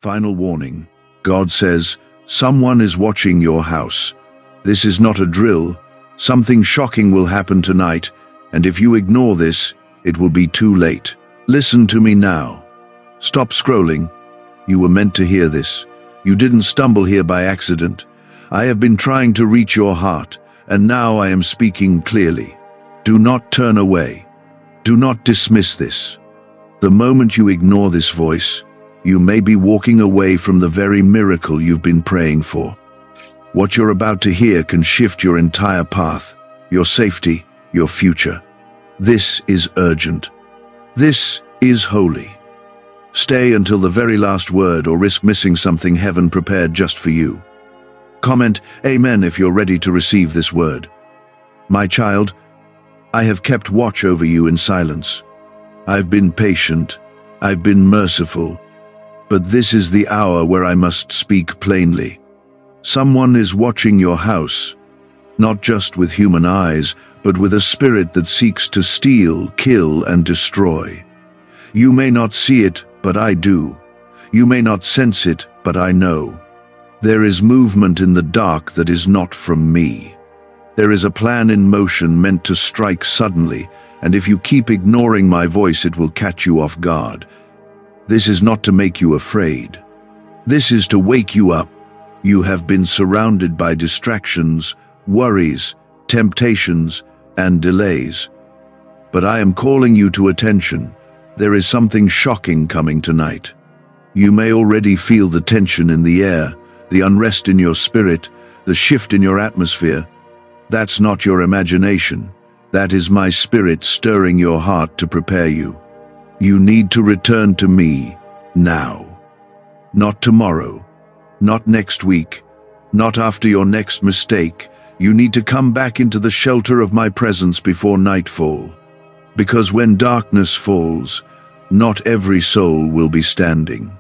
Final warning. God says, someone is watching your house. This is not a drill. Something shocking will happen tonight, and if you ignore this, it will be too late. Listen to me now. Stop scrolling. You were meant to hear this. You didn't stumble here by accident. I have been trying to reach your heart, and now I am speaking clearly. Do not turn away. Do not dismiss this. The moment you ignore this voice, you may be walking away from the very miracle you've been praying for. What you're about to hear can shift your entire path, your safety, your future. This is urgent. This is holy. Stay until the very last word or risk missing something heaven prepared just for you. Comment Amen if you're ready to receive this word. My child, I have kept watch over you in silence. I've been patient. I've been merciful. But this is the hour where I must speak plainly. Someone is watching your house, not just with human eyes, but with a spirit that seeks to steal, kill, and destroy. You may not see it, but I do. You may not sense it, but I know. There is movement in the dark that is not from me. There is a plan in motion meant to strike suddenly, and if you keep ignoring my voice, it will catch you off guard. This is not to make you afraid. This is to wake you up. You have been surrounded by distractions, worries, temptations, and delays. But I am calling you to attention. There is something shocking coming tonight. You may already feel the tension in the air, the unrest in your spirit, the shift in your atmosphere. That's not your imagination. That is my spirit stirring your heart to prepare you. You need to return to me now. Not tomorrow, not next week, not after your next mistake. You need to come back into the shelter of my presence before nightfall. Because when darkness falls, not every soul will be standing.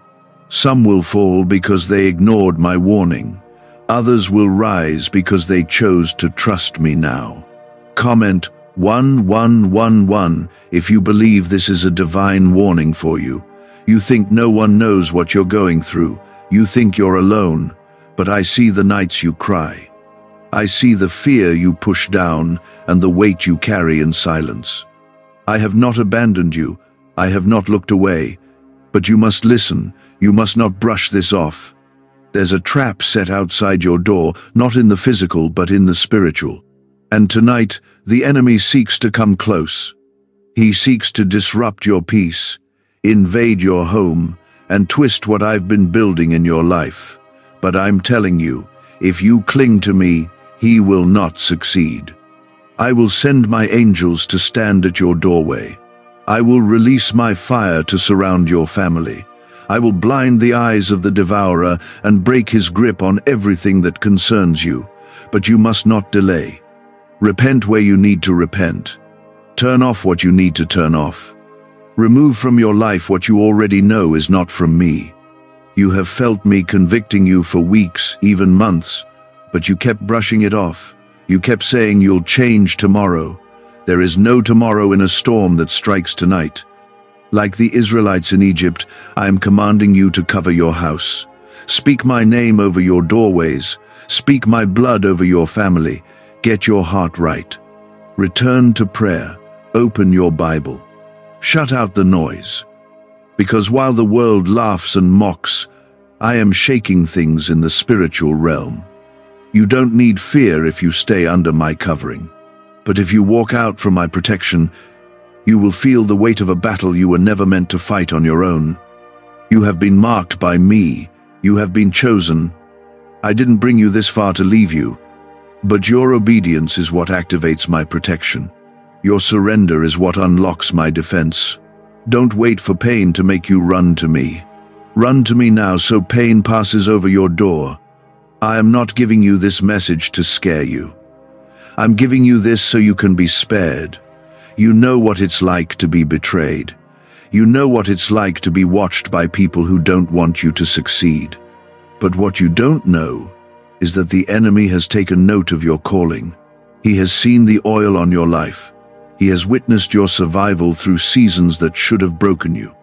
Some will fall because they ignored my warning. Others will rise because they chose to trust me now. Comment 1111 if you believe this is a divine warning for you. You think no one knows what you're going through. You think you're alone. But I see the nights you cry. I see the fear you push down and the weight you carry in silence. I have not abandoned you. I have not looked away. But you must listen. You must not brush this off. There's a trap set outside your door, not in the physical, but in the spiritual. And tonight, the enemy seeks to come close. He seeks to disrupt your peace, invade your home, and twist what I've been building in your life. But I'm telling you, if you cling to me, he will not succeed. I will send my angels to stand at your doorway. I will release my fire to surround your family. I will blind the eyes of the devourer and break his grip on everything that concerns you. But you must not delay. Repent where you need to repent. Turn off what you need to turn off. Remove from your life what you already know is not from me. You have felt me convicting you for weeks, even months, but you kept brushing it off. You kept saying you'll change tomorrow. There is no tomorrow in a storm that strikes tonight. Like the Israelites in Egypt, I am commanding you to cover your house. Speak my name over your doorways. Speak my blood over your family. Get your heart right. Return to prayer. Open your Bible. Shut out the noise. Because while the world laughs and mocks, I am shaking things in the spiritual realm. You don't need fear if you stay under my covering. But if you walk out from my protection, you will feel the weight of a battle you were never meant to fight on your own. You have been marked by me. You have been chosen. I didn't bring you this far to leave you. But your obedience is what activates my protection. Your surrender is what unlocks my defense. Don't wait for pain to make you run to me. Run to me now so pain passes over your door. I am not giving you this message to scare you. I'm giving you this so you can be spared. You know what it's like to be betrayed. You know what it's like to be watched by people who don't want you to succeed. But what you don't know is that the enemy has taken note of your calling. He has seen the oil on your life. He has witnessed your survival through seasons that should have broken you.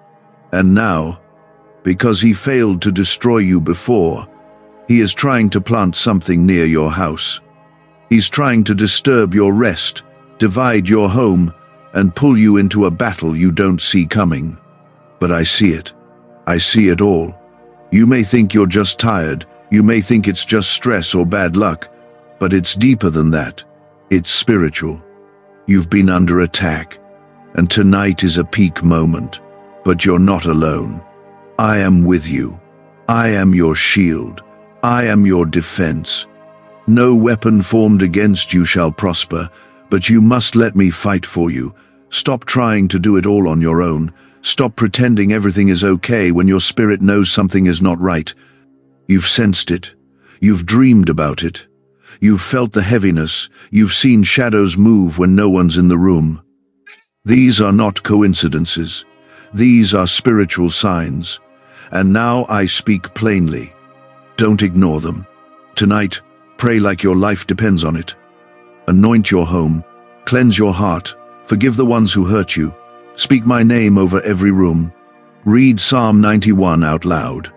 And now, because he failed to destroy you before. He is trying to plant something near your house. He's trying to disturb your rest, divide your home, and pull you into a battle you don't see coming. But I see it. I see it all. You may think you're just tired. You may think it's just stress or bad luck, but it's deeper than that. It's spiritual. You've been under attack, and tonight is a peak moment. But you're not alone. I am with you. I am your shield. I am your defense. No weapon formed against you shall prosper, but you must let me fight for you. Stop trying to do it all on your own. Stop pretending everything is okay when your spirit knows something is not right. You've sensed it. You've dreamed about it. You've felt the heaviness. You've seen shadows move when no one's in the room. These are not coincidences. These are spiritual signs. And now I speak plainly. Don't ignore them. Tonight, pray like your life depends on it. Anoint your home. Cleanse your heart. Forgive the ones who hurt you. Speak my name over every room. Read Psalm 91 out loud.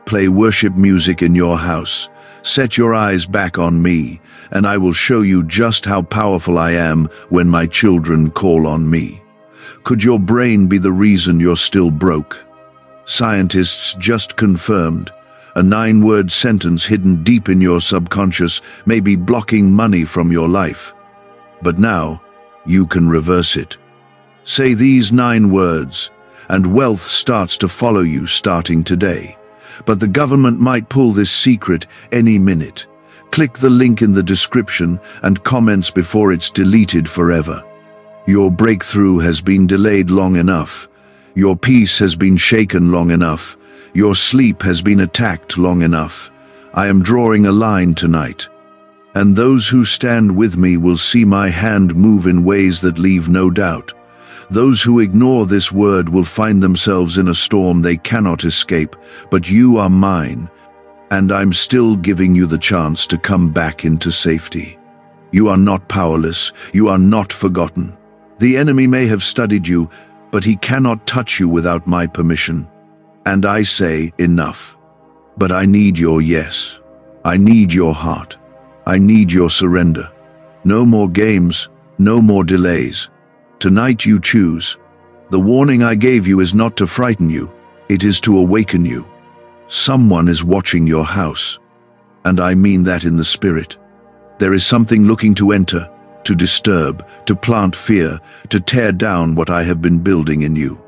Play worship music in your house. Set your eyes back on me, and I will show you just how powerful I am when my children call on me. Could your brain be the reason you're still broke? Scientists just confirmed a 9-word sentence hidden deep in your subconscious may be blocking money from your life. But now, you can reverse it. Say these 9 words, and wealth starts to follow you starting today. But the government might pull this secret any minute. Click the link in the description and comments before it's deleted forever. Your breakthrough has been delayed long enough. Your peace has been shaken long enough. Your sleep has been attacked long enough. I am drawing a line tonight. And those who stand with me will see my hand move in ways that leave no doubt. Those who ignore this word will find themselves in a storm they cannot escape, but you are mine, and I'm still giving you the chance to come back into safety. You are not powerless. You are not forgotten. The enemy may have studied you, but he cannot touch you without my permission. And I say, enough. But I need your yes. I need your heart. I need your surrender. No more games, no more delays. Tonight you choose. The warning I gave you is not to frighten you. It is to awaken you. Someone is watching your house. And I mean that in the spirit. There is something looking to enter, to disturb, to plant fear, to tear down what I have been building in you.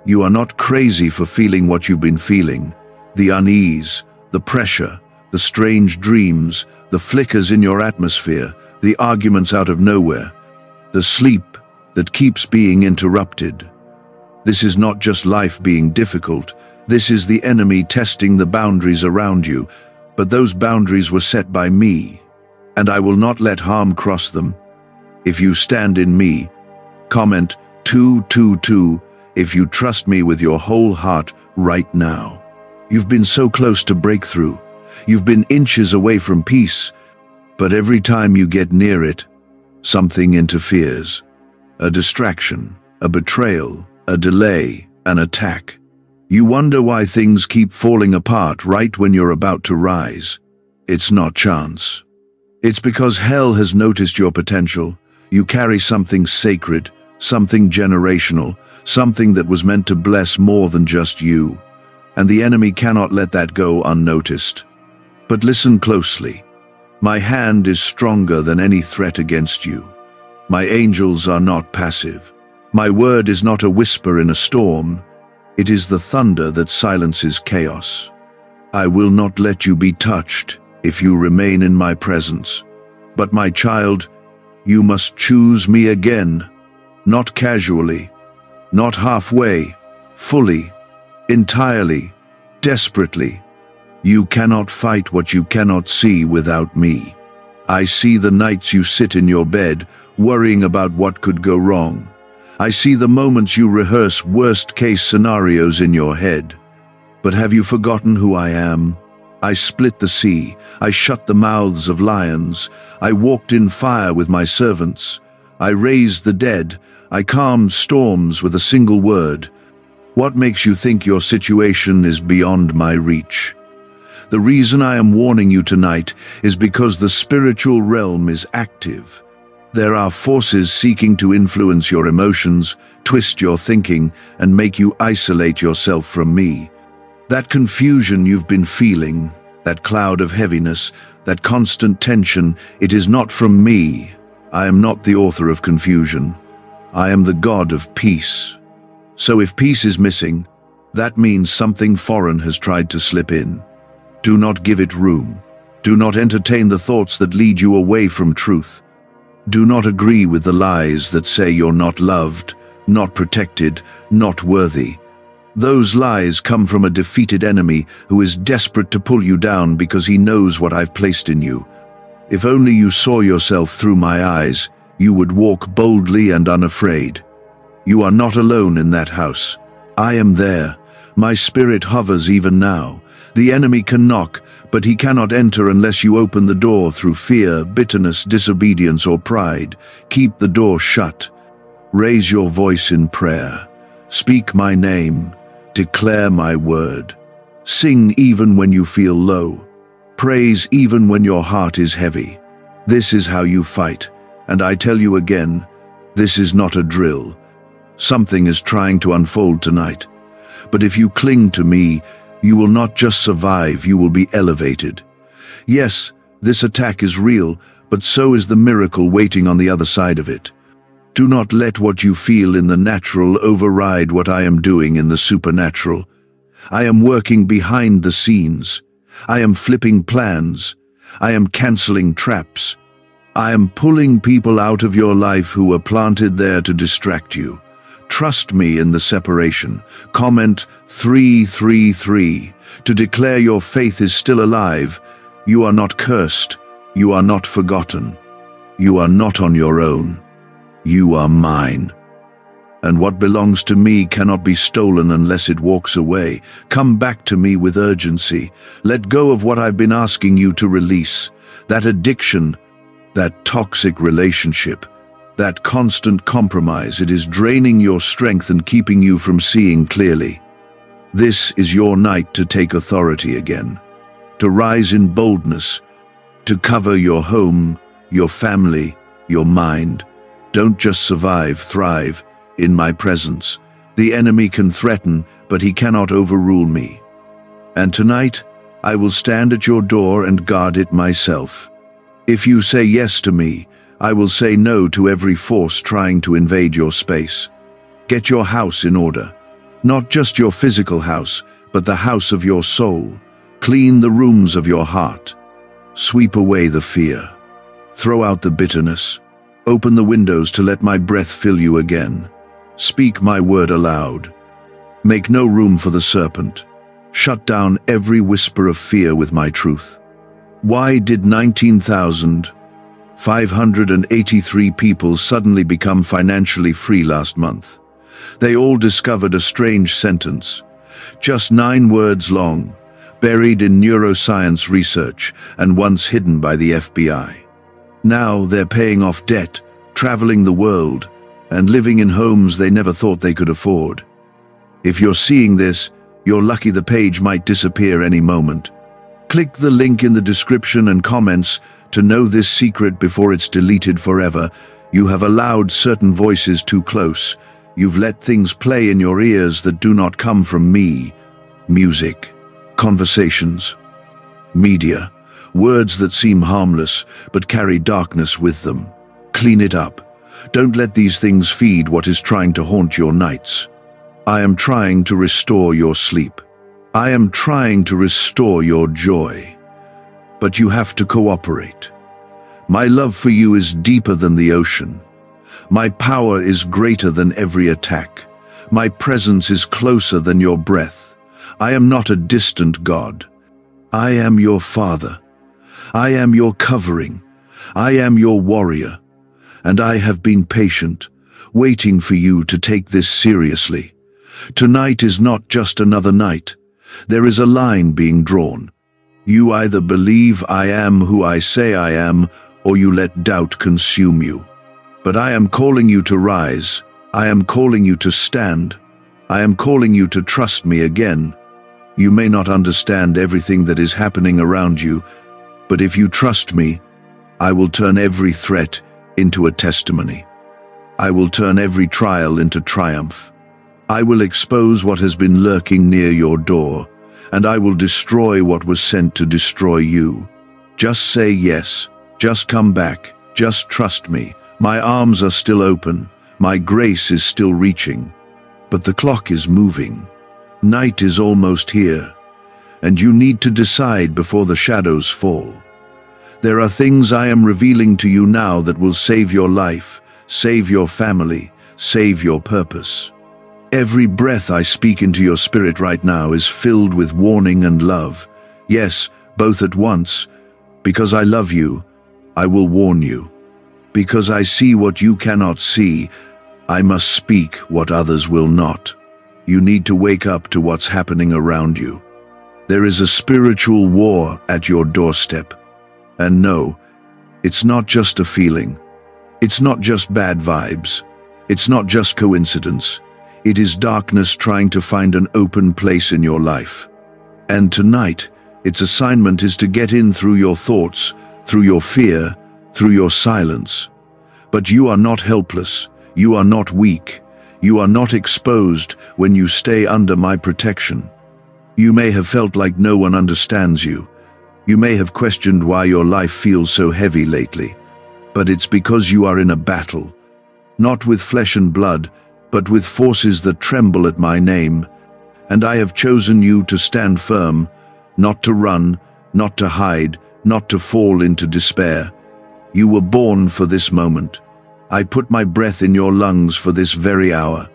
You are not crazy for feeling what you've been feeling. The unease, the pressure, the strange dreams, the flickers in your atmosphere, the arguments out of nowhere, the sleep that keeps being interrupted. This is not just life being difficult. This is the enemy testing the boundaries around you. But those boundaries were set by me, and I will not let harm cross them. If you stand in me, comment 222 if you trust me with your whole heart right now. You've been so close to breakthrough. You've been inches away from peace, but every time you get near it, something interferes. A distraction, a betrayal, a delay, an attack. You wonder why things keep falling apart right when you're about to rise. It's not chance. It's because hell has noticed your potential. You carry something sacred, something generational, something that was meant to bless more than just you. And the enemy cannot let that go unnoticed. But listen closely. My hand is stronger than any threat against you. My angels are not passive. My word is not a whisper in a storm. It is the thunder that silences chaos. I will not let you be touched if you remain in my presence. But my child, you must choose me again. Not casually, not halfway, fully, entirely, desperately. You cannot fight what you cannot see without me. I see the nights you sit in your bed, worrying about what could go wrong. I see the moments you rehearse worst-case scenarios in your head. But have you forgotten who I am? I split the sea. I shut the mouths of lions. I walked in fire with my servants. I raised the dead. I calmed storms with a single word. What makes you think your situation is beyond my reach? The reason I am warning you tonight is because the spiritual realm is active. There are forces seeking to influence your emotions, twist your thinking, and make you isolate yourself from me. That confusion you've been feeling, that cloud of heaviness, that constant tension, it is not from me. I am not the author of confusion. I am the God of peace. So if peace is missing, that means something foreign has tried to slip in. Do not give it room. Do not entertain the thoughts that lead you away from truth. Do not agree with the lies that say you're not loved, not protected, not worthy. Those lies come from a defeated enemy who is desperate to pull you down because he knows what I've placed in you. If only you saw yourself through my eyes, you would walk boldly and unafraid. You are not alone in that house. I am there. My spirit hovers even now. The enemy can knock, but he cannot enter unless you open the door through fear, bitterness, disobedience, or pride. Keep the door shut. Raise your voice in prayer. Speak my name. Declare my word. Sing even when you feel low. Praise even when your heart is heavy. This is how you fight. And I tell you again, this is not a drill. Something is trying to unfold tonight. But if you cling to me, you will not just survive, you will be elevated. Yes, this attack is real, but so is the miracle waiting on the other side of it. Do not let what you feel in the natural override what I am doing in the supernatural. I am working behind the scenes. I am flipping plans. I am canceling traps. I am pulling people out of your life who were planted there to distract you. Trust me in the separation. Comment 333 to declare your faith is still alive. You are not cursed. You are not forgotten. You are not on your own. You are mine. And what belongs to me cannot be stolen unless it walks away. Come back to me with urgency. Let go of what I've been asking you to release. That addiction, that toxic relationship, that constant compromise, it is draining your strength and keeping you from seeing clearly. This is your night to take authority again, to rise in boldness, to cover your home, your family, your mind. Don't just survive, thrive in my presence. The enemy can threaten, but he cannot overrule me. And tonight, I will stand at your door and guard it myself. If you say yes to me, I will say no to every force trying to invade your space. Get your house in order. Not just your physical house, but the house of your soul. Clean the rooms of your heart. Sweep away the fear. Throw out the bitterness. Open the windows to let my breath fill you again. Speak my word aloud. Make no room for the serpent. Shut down every whisper of fear with my truth. Why did 19,583 people suddenly become financially free last month? They all discovered a strange sentence, just 9 words long, buried in neuroscience research and once hidden by the FBI. Now they're paying off debt, traveling the world, and living in homes they never thought they could afford. If you're seeing this, you're lucky the page might disappear any moment. Click the link in the description and comments to know this secret before it's deleted forever. You have allowed certain voices too close. You've let things play in your ears that do not come from me. Music, conversations, media, words that seem harmless but carry darkness with them. Clean it up. Don't let these things feed what is trying to haunt your nights. I am trying to restore your sleep. I am trying to restore your joy. But you have to cooperate. My love for you is deeper than the ocean. My power is greater than every attack. My presence is closer than your breath. I am not a distant God. I am your Father. I am your covering. I am your warrior. And I have been patient, waiting for you to take this seriously. Tonight is not just another night. There is a line being drawn. You either believe I am who I say I am, or you let doubt consume you. But I am calling you to rise. I am calling you to stand. I am calling you to trust me again. You may not understand everything that is happening around you, but if you trust me, I will turn every threat into a testimony. I will turn every trial into triumph. I will expose what has been lurking near your door, and I will destroy what was sent to destroy you. Just say yes. Just come back. Just trust me. My arms are still open. My grace is still reaching. But the clock is moving. Night is almost here, and you need to decide before the shadows fall. There are things I am revealing to you now that will save your life, save your family, save your purpose. Every breath I speak into your spirit right now is filled with warning and love. Yes, both at once. Because I love you, I will warn you. Because I see what you cannot see, I must speak what others will not. You need to wake up to what's happening around you. There is a spiritual war at your doorstep. And no, it's not just a feeling. It's not just bad vibes. It's not just coincidence. It is darkness trying to find an open place in your life. And tonight, its assignment is to get in through your thoughts, through your fear, through your silence. But you are not helpless. You are not weak. You are not exposed when you stay under my protection. You may have felt like no one understands you. You may have questioned why your life feels so heavy lately. But it's because you are in a battle, not with flesh and blood, but with forces that tremble at my name. And I have chosen you to stand firm, not to run, not to hide, not to fall into despair. You were born for this moment. I put my breath in your lungs for this very hour.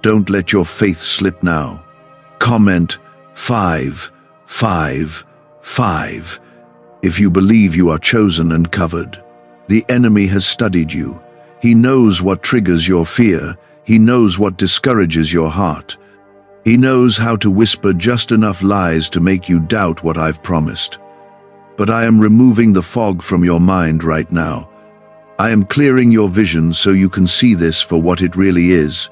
Don't let your faith slip now. Comment 5, 5, 5 if you believe you are chosen and covered. The enemy has studied you. He knows what triggers your fear. He knows what discourages your heart. He knows how to whisper just enough lies to make you doubt what I've promised. But I am removing the fog from your mind right now. I am clearing your vision so you can see this for what it really is.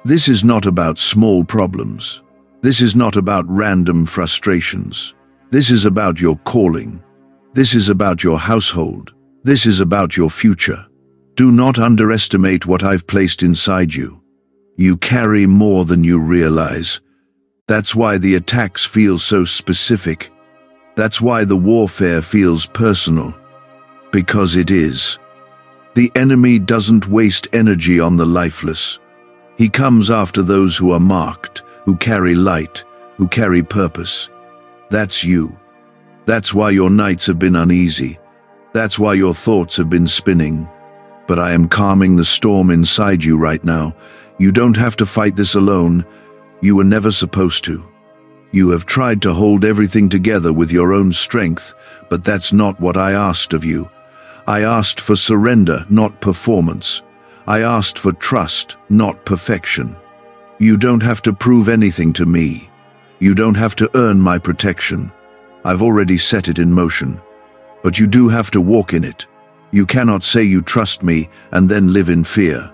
This is not about small problems. This is not about random frustrations. This is about your calling. This is about your household. This is about your future. Do not underestimate what I've placed inside you. You carry more than you realize. That's why the attacks feel so specific. That's why the warfare feels personal. Because it is. The enemy doesn't waste energy on the lifeless. He comes after those who are marked, who carry light, who carry purpose. That's you. That's why your nights have been uneasy. That's why your thoughts have been spinning. But I am calming the storm inside you right now. You don't have to fight this alone. You were never supposed to. You have tried to hold everything together with your own strength, but that's not what I asked of you. I asked for surrender, not performance. I asked for trust, not perfection. You don't have to prove anything to me. You don't have to earn my protection. I've already set it in motion. But you do have to walk in it. You cannot say you trust me and then live in fear.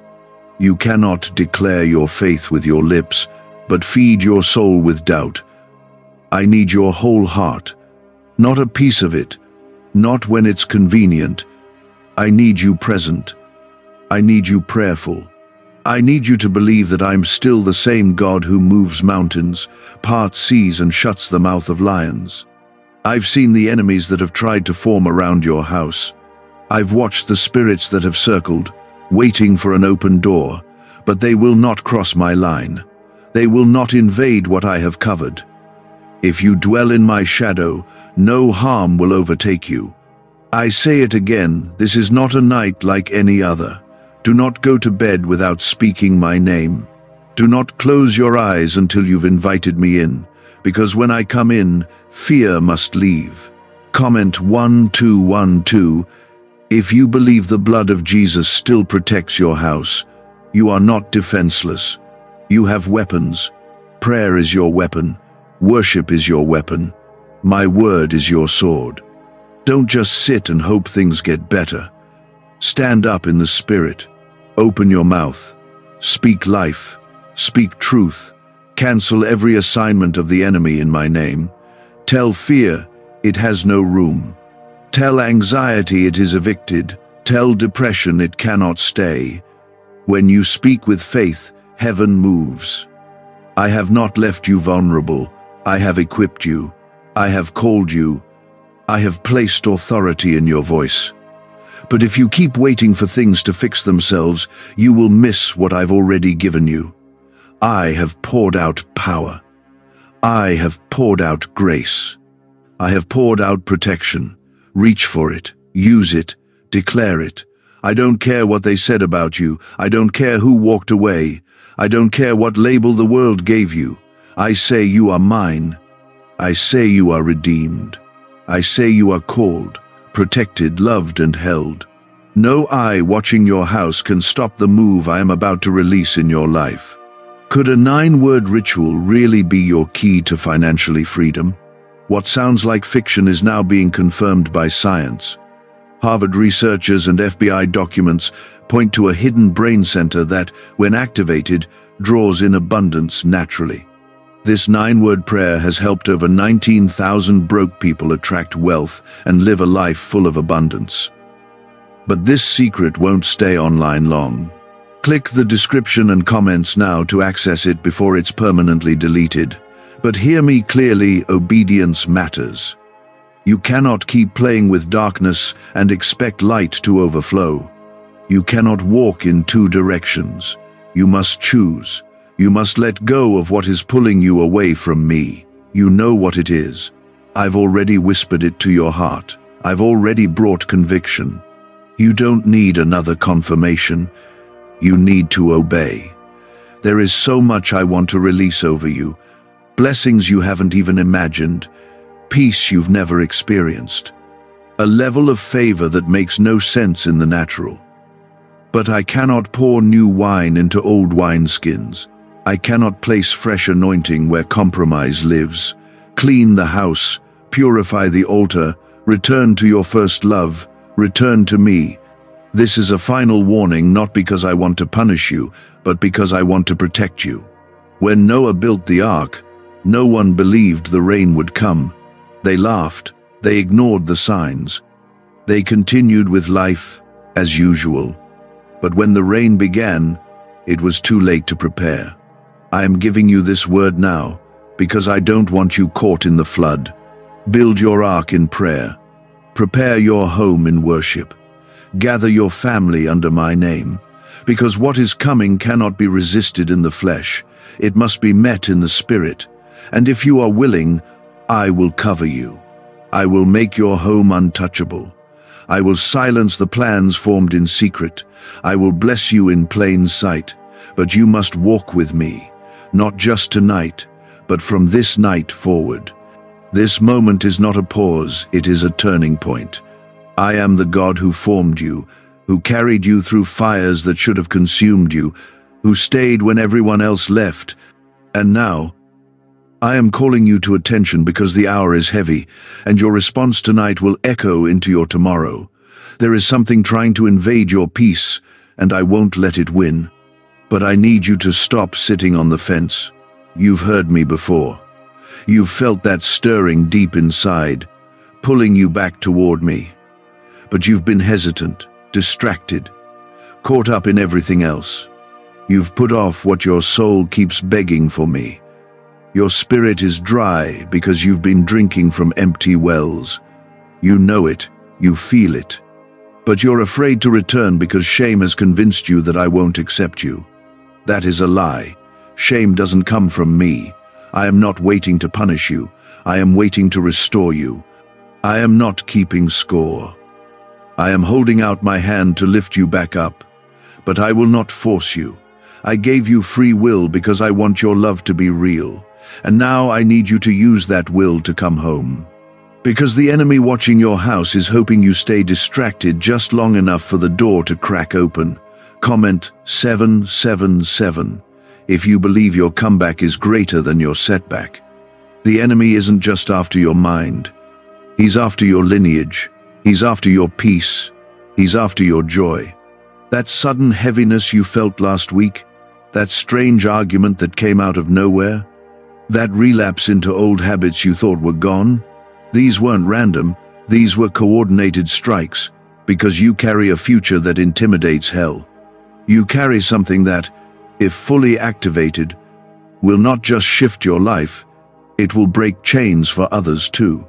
You cannot declare your faith with your lips, but feed your soul with doubt. I need your whole heart, not a piece of it, not when it's convenient. I need you present. I need you prayerful. I need you to believe that I'm still the same God who moves mountains, parts seas and shuts the mouth of lions. I've seen the enemies that have tried to form around your house. I've watched the spirits that have circled, waiting for an open door, but they will not cross my line. They will not invade what I have covered. If you dwell in my shadow, no harm will overtake you. I say it again, this is not a night like any other. Do not go to bed without speaking my name. Do not close your eyes until you've invited me in, because when I come in, fear must leave. Comment 1212. If you believe the blood of Jesus still protects your house, you are not defenseless. You have weapons. Prayer is your weapon. Worship is your weapon. My word is your sword. Don't just sit and hope things get better. Stand up in the spirit. Open your mouth. Speak life. Speak truth. Cancel every assignment of the enemy in my name. Tell fear it has no room. Tell anxiety it is evicted. Tell depression it cannot stay. When you speak with faith, heaven moves. I have not left you vulnerable. I have equipped you. I have called you. I have placed authority in your voice. But if you keep waiting for things to fix themselves, you will miss what I've already given you. I have poured out power. I have poured out grace. I have poured out protection. Reach for it. Use it. Declare it. I don't care what they said about you. I don't care who walked away. I don't care what label the world gave you. I say you are mine. I say you are redeemed. I say you are called, protected, loved, and held. No eye watching your house can stop the move I am about to release in your life. Could a 9-word ritual really be your key to financially freedom? What sounds like fiction is now being confirmed by science. Harvard researchers and FBI documents point to a hidden brain center that, when activated, draws in abundance naturally. This 9-word prayer has helped over 19,000 broke people attract wealth and live a life full of abundance. But this secret won't stay online long. Click the description and comments now to access it before it's permanently deleted. But hear me clearly, obedience matters. You cannot keep playing with darkness and expect light to overflow. You cannot walk in 2 directions. You must choose. You must let go of what is pulling you away from me. You know what it is. I've already whispered it to your heart. I've already brought conviction. You don't need another confirmation. You need to obey. There is so much I want to release over you. Blessings you haven't even imagined. Peace you've never experienced. A level of favor that makes no sense in the natural. But I cannot pour new wine into old wineskins. I cannot place fresh anointing where compromise lives. Clean the house, purify the altar, return to your first love, return to me. This is a final warning, not because I want to punish you, but because I want to protect you. When Noah built the ark, no one believed the rain would come. They laughed. They ignored the signs. They continued with life as usual. But when the rain began, it was too late to prepare. I am giving you this word now because I don't want you caught in the flood. Build your ark in prayer. Prepare your home in worship. Gather your family under my name, because what is coming cannot be resisted in the flesh. It must be met in the spirit. And if you are willing, I will cover you. I will make your home untouchable. I will silence the plans formed in secret. I will bless you in plain sight. But you must walk with me, not just tonight, but from this night forward. This moment is not a pause, it is a turning point. I am the God who formed you, who carried you through fires that should have consumed you, who stayed when everyone else left. And now, I am calling you to attention because the hour is heavy, and your response tonight will echo into your tomorrow. There is something trying to invade your peace, and I won't let it win. But I need you to stop sitting on the fence. You've heard me before. You've felt that stirring deep inside, pulling you back toward me. But you've been hesitant, distracted, caught up in everything else. You've put off what your soul keeps begging for me. Your spirit is dry because you've been drinking from empty wells. You know it, you feel it. But you're afraid to return because shame has convinced you that I won't accept you. That is a lie. Shame doesn't come from me. I am not waiting to punish you. I am waiting to restore you. I am not keeping score. I am holding out my hand to lift you back up. But I will not force you. I gave you free will because I want your love to be real. And now I need you to use that will to come home. Because the enemy watching your house is hoping you stay distracted just long enough for the door to crack open. Comment 777 if you believe your comeback is greater than your setback. The enemy isn't just after your mind. He's after your lineage. He's after your peace. He's after your joy. That sudden heaviness you felt last week, That strange argument that came out of nowhere? That relapse into old habits you thought were gone? These weren't random, these were coordinated strikes, because you carry a future that intimidates hell. You carry something that, if fully activated, will not just shift your life, it will break chains for others too.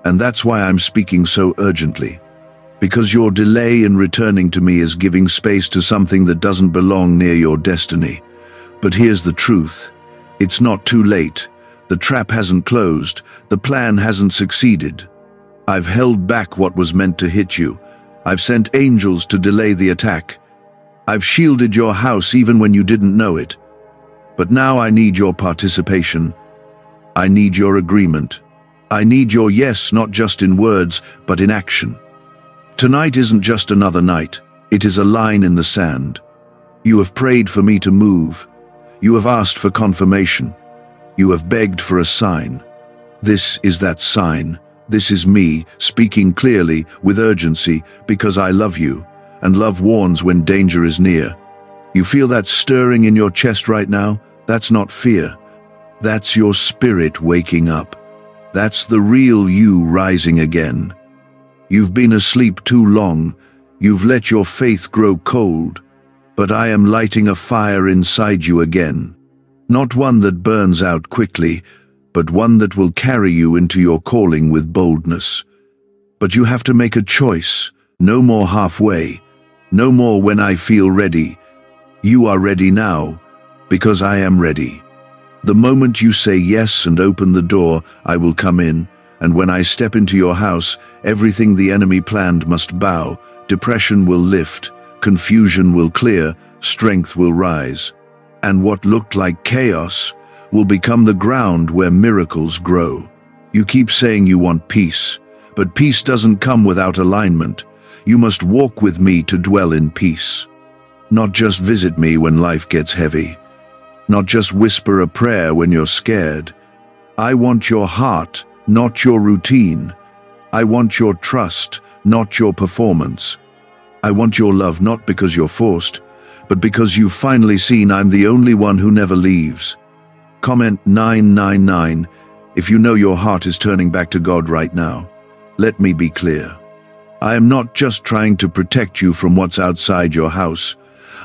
And that's why I'm speaking so urgently. Because your delay in returning to me is giving space to something that doesn't belong near your destiny. But here's the truth. It's not too late. The trap hasn't closed. The plan hasn't succeeded. I've held back what was meant to hit you. I've sent angels to delay the attack. I've shielded your house even when you didn't know it. But now I need your participation. I need your agreement. I need your yes, not just in words, but in action. Tonight isn't just another night. It is a line in the sand. You have prayed for me to move. You have asked for confirmation. You have begged for a sign. This is that sign. This is me, speaking clearly, with urgency, because I love you, and love warns when danger is near. You feel that stirring in your chest right now? That's not fear. That's your spirit waking up. That's the real you rising again. You've been asleep too long. You've let your faith grow cold. But I am lighting a fire inside you again. Not one that burns out quickly, but one that will carry you into your calling with boldness. But you have to make a choice. No more halfway. No more when I feel ready. You are ready now, because I am ready. The moment you say yes and open the door, I will come in, and when I step into your house, everything the enemy planned must bow, depression will lift, confusion will clear, strength will rise. And what looked like chaos will become the ground where miracles grow. You keep saying you want peace, but peace doesn't come without alignment. You must walk with me to dwell in peace. Not just visit me when life gets heavy. Not just whisper a prayer when you're scared. I want your heart, not your routine. I want your trust, not your performance. I want your love not because you're forced, but because you've finally seen I'm the only one who never leaves. Comment 999 if you know your heart is turning back to God right now. Let me be clear. I am not just trying to protect you from what's outside your house.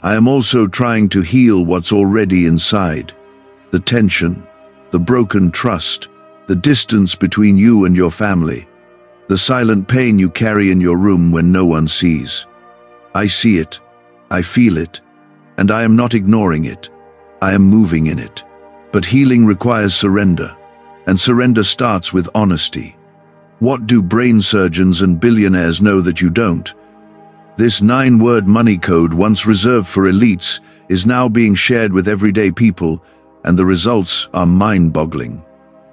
I am also trying to heal what's already inside. The tension, the broken trust, the distance between you and your family, the silent pain you carry in your room when no one sees. I see it, I feel it, and I am not ignoring it. I am moving in it. But healing requires surrender, and surrender starts with honesty. What do brain surgeons and billionaires know that you don't? This 9-word money code, once reserved for elites, is now being shared with everyday people, and the results are mind-boggling.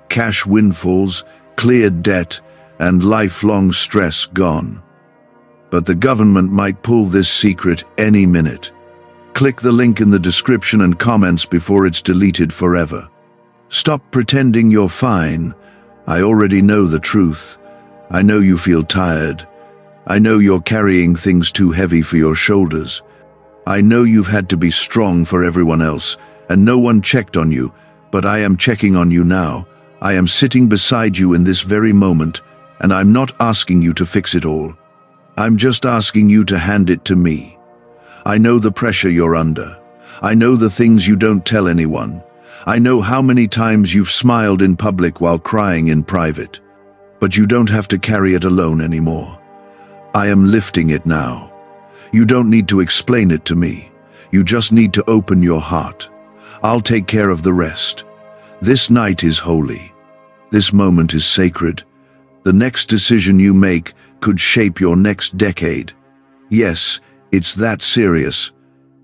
Cash windfalls, cleared debt, and lifelong stress gone. But the government might pull this secret any minute. Click the link in the description and comments before it's deleted forever. Stop pretending you're fine. I already know the truth. I know you feel tired. I know you're carrying things too heavy for your shoulders. I know you've had to be strong for everyone else, and no one checked on you, but I am checking on you now. I am sitting beside you in this very moment, and I'm not asking you to fix it all. I'm just asking you to hand it to me. I know the pressure you're under. I know the things you don't tell anyone. I know how many times you've smiled in public while crying in private. But you don't have to carry it alone anymore. I am lifting it now. You don't need to explain it to me. You just need to open your heart. I'll take care of the rest. This night is holy. This moment is sacred. The next decision you make could shape your next decade. Yes, it's that serious.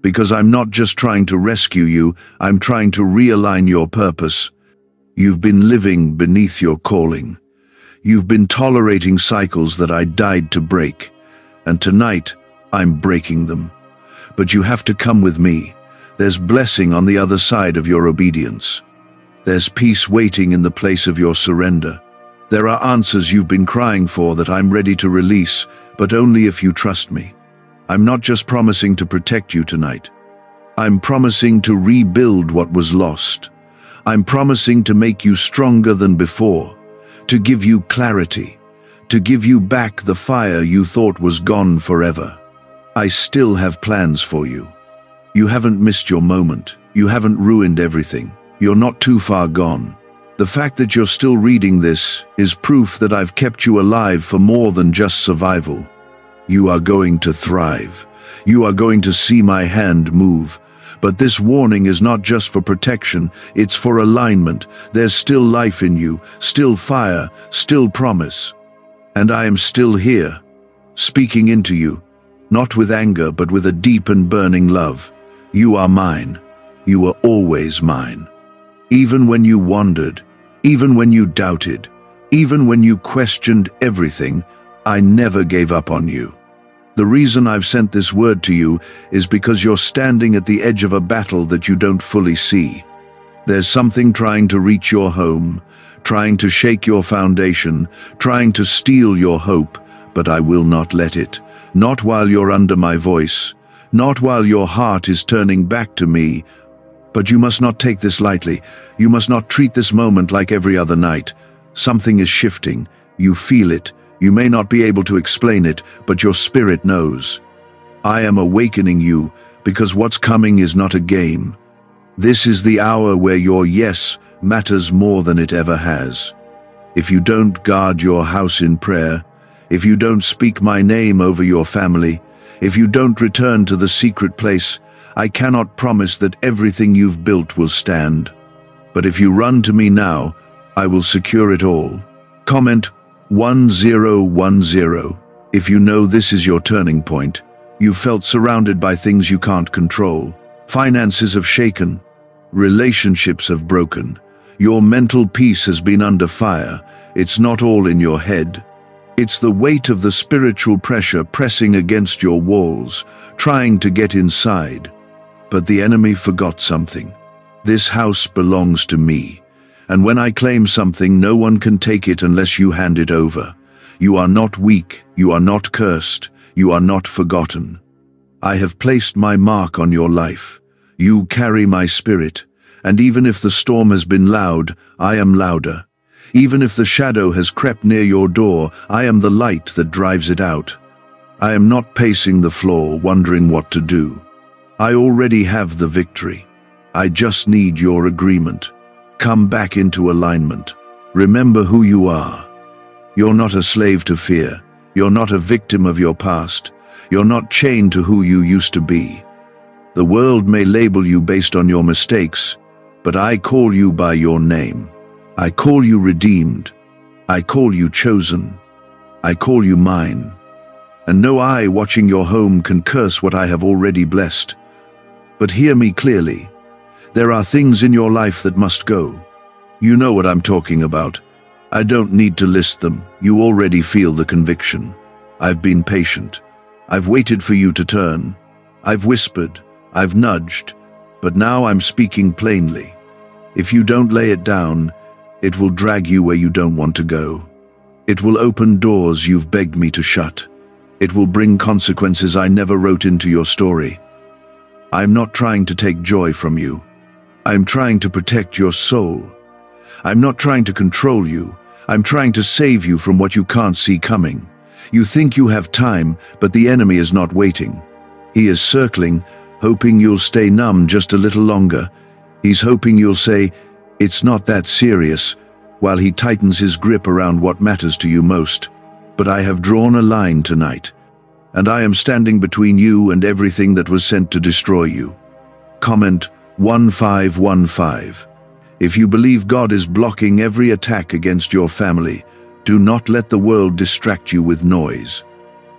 Because I'm not just trying to rescue you, I'm trying to realign your purpose. You've been living beneath your calling. You've been tolerating cycles that I died to break. And tonight, I'm breaking them. But you have to come with me. There's blessing on the other side of your obedience. There's peace waiting in the place of your surrender. There are answers you've been crying for that I'm ready to release, but only if you trust me. I'm not just promising to protect you tonight. I'm promising to rebuild what was lost. I'm promising to make you stronger than before, to give you clarity, to give you back the fire you thought was gone forever. I still have plans for you. You haven't missed your moment. You haven't ruined everything. You're not too far gone. The fact that you're still reading this is proof that I've kept you alive for more than just survival. You are going to thrive. You are going to see my hand move. But this warning is not just for protection, it's for alignment. There's still life in you, still fire, still promise. And I am still here, speaking into you, not with anger, but with a deep and burning love. You are mine. You were always mine. Even when you wandered, even when you doubted, even when you questioned everything, I never gave up on you. The reason I've sent this word to you is because you're standing at the edge of a battle that you don't fully see. There's something trying to reach your home, trying to shake your foundation, trying to steal your hope, but I will not let it. Not while you're under my voice, not while your heart is turning back to me. But you must not take this lightly. You must not treat this moment like every other night. Something is shifting. You feel it. You may not be able to explain it, but your spirit knows. I am awakening you because what's coming is not a game. This is the hour where your yes matters more than it ever has. If you don't guard your house in prayer, if you don't speak my name over your family, if you don't return to the secret place, I cannot promise that everything you've built will stand. But if you run to me now, I will secure it all. Comment 1010. If you know this is your turning point, you've felt surrounded by things you can't control. Finances have shaken. Relationships have broken. Your mental peace has been under fire. It's not all in your head. It's the weight of the spiritual pressure pressing against your walls, trying to get inside. But the enemy forgot something. This house belongs to me. And when I claim something, no one can take it unless you hand it over. You are not weak, you are not cursed, you are not forgotten. I have placed my mark on your life. You carry my spirit, and even if the storm has been loud, I am louder. Even if the shadow has crept near your door, I am the light that drives it out. I am not pacing the floor, wondering what to do. I already have the victory. I just need your agreement. Come back into alignment. Remember who you are. You're not a slave to fear. You're not a victim of your past. You're not chained to who you used to be. The world may label you based on your mistakes, but I call you by your name. I call you redeemed. I call you chosen. I call you mine. And no eye watching your home can curse what I have already blessed. But hear me clearly. There are things in your life that must go. You know what I'm talking about. I don't need to list them. You already feel the conviction. I've been patient. I've waited for you to turn. I've whispered. I've nudged. But now I'm speaking plainly. If you don't lay it down, it will drag you where you don't want to go. It will open doors you've begged me to shut. It will bring consequences I never wrote into your story. I'm not trying to take joy from you. I'm trying to protect your soul. I'm not trying to control you. I'm trying to save you from what you can't see coming. You think you have time, but the enemy is not waiting. He is circling, hoping you'll stay numb just a little longer. He's hoping you'll say, "It's not that serious," while he tightens his grip around what matters to you most. But I have drawn a line tonight, and I am standing between you and everything that was sent to destroy you. Comment 1515. If you believe God is blocking every attack against your family, do not let the world distract you with noise.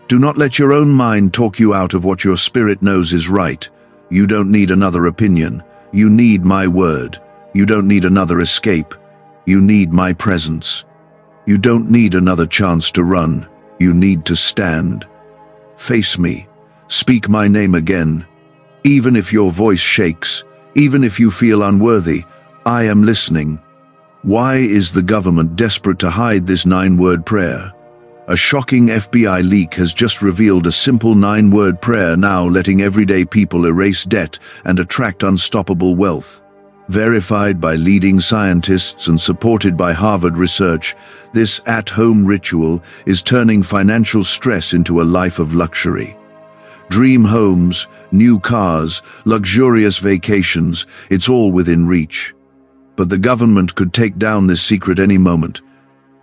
Do not let your own mind talk you out of what your spirit knows is right. You don't need another opinion. You need my word. You don't need another escape. You need my presence. You don't need another chance to run. You need to stand. Face me. Speak my name again. Even if your voice shakes, even if you feel unworthy, I am listening. Why is the government desperate to hide this 9-word prayer? A shocking FBI leak has just revealed a simple 9-word prayer now letting everyday people erase debt and attract unstoppable wealth. Verified by leading scientists and supported by Harvard research, this at-home ritual is turning financial stress into a life of luxury. Dream homes, new cars, luxurious vacations, it's all within reach. But the government could take down this secret any moment.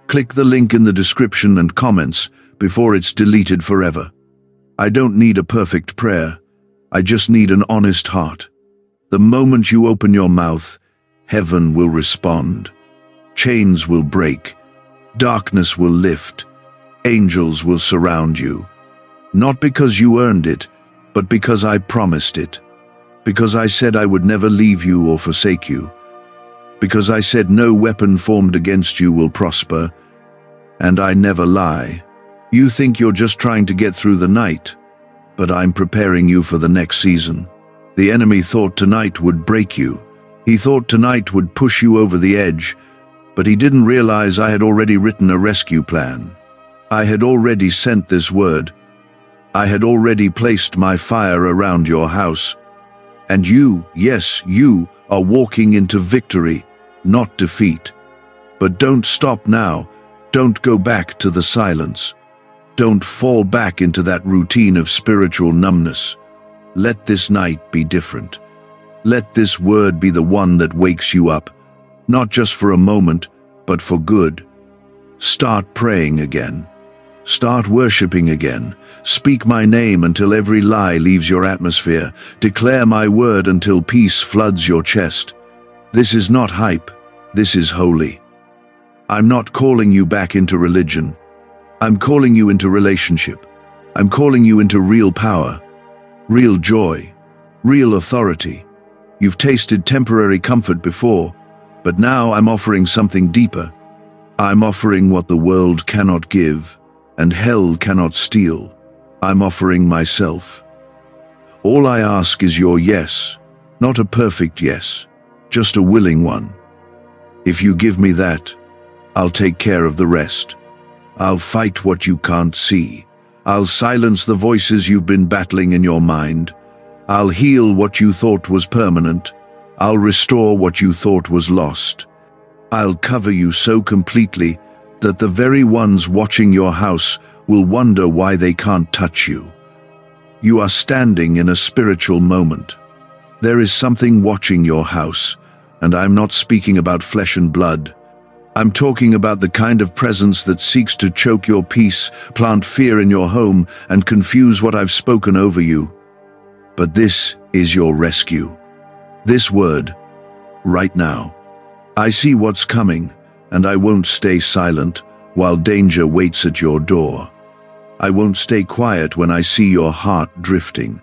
Click the link in the description and comments before it's deleted forever. I don't need a perfect prayer. I just need an honest heart. The moment you open your mouth, heaven will respond. Chains will break. Darkness will lift. Angels will surround you. Not because you earned it, but because I promised it. Because I said I would never leave you or forsake you. Because I said no weapon formed against you will prosper, and I never lie. You think you're just trying to get through the night, but I'm preparing you for the next season. The enemy thought tonight would break you. He thought tonight would push you over the edge, but he didn't realize I had already written a rescue plan. I had already sent this word. I had already placed my fire around your house. And you, yes, you, are walking into victory, not defeat. But don't stop now. Don't go back to the silence. Don't fall back into that routine of spiritual numbness. Let this night be different. Let this word be the one that wakes you up, not just for a moment, but for good. Start praying again. Start worshiping again. Speak my name until every lie leaves your atmosphere. Declare my word until peace floods your chest. This is not hype. This is holy. I'm not calling you back into religion. I'm calling you into relationship. I'm calling you into real power, real joy, real authority. You've tasted temporary comfort before, but now I'm offering something deeper. I'm offering what the world cannot give and hell cannot steal. I'm offering myself. All I ask is your yes, not a perfect yes, just a willing one. If you give me that, I'll take care of the rest. I'll fight what you can't see. I'll silence the voices you've been battling in your mind. I'll heal what you thought was permanent. I'll restore what you thought was lost. I'll cover you so completely that the very ones watching your house will wonder why they can't touch you. You are standing in a spiritual moment. There is something watching your house, and I'm not speaking about flesh and blood. I'm talking about the kind of presence that seeks to choke your peace, plant fear in your home, and confuse what I've spoken over you. But this is your rescue. This word, right now. I see what's coming, and I won't stay silent while danger waits at your door. I won't stay quiet when I see your heart drifting.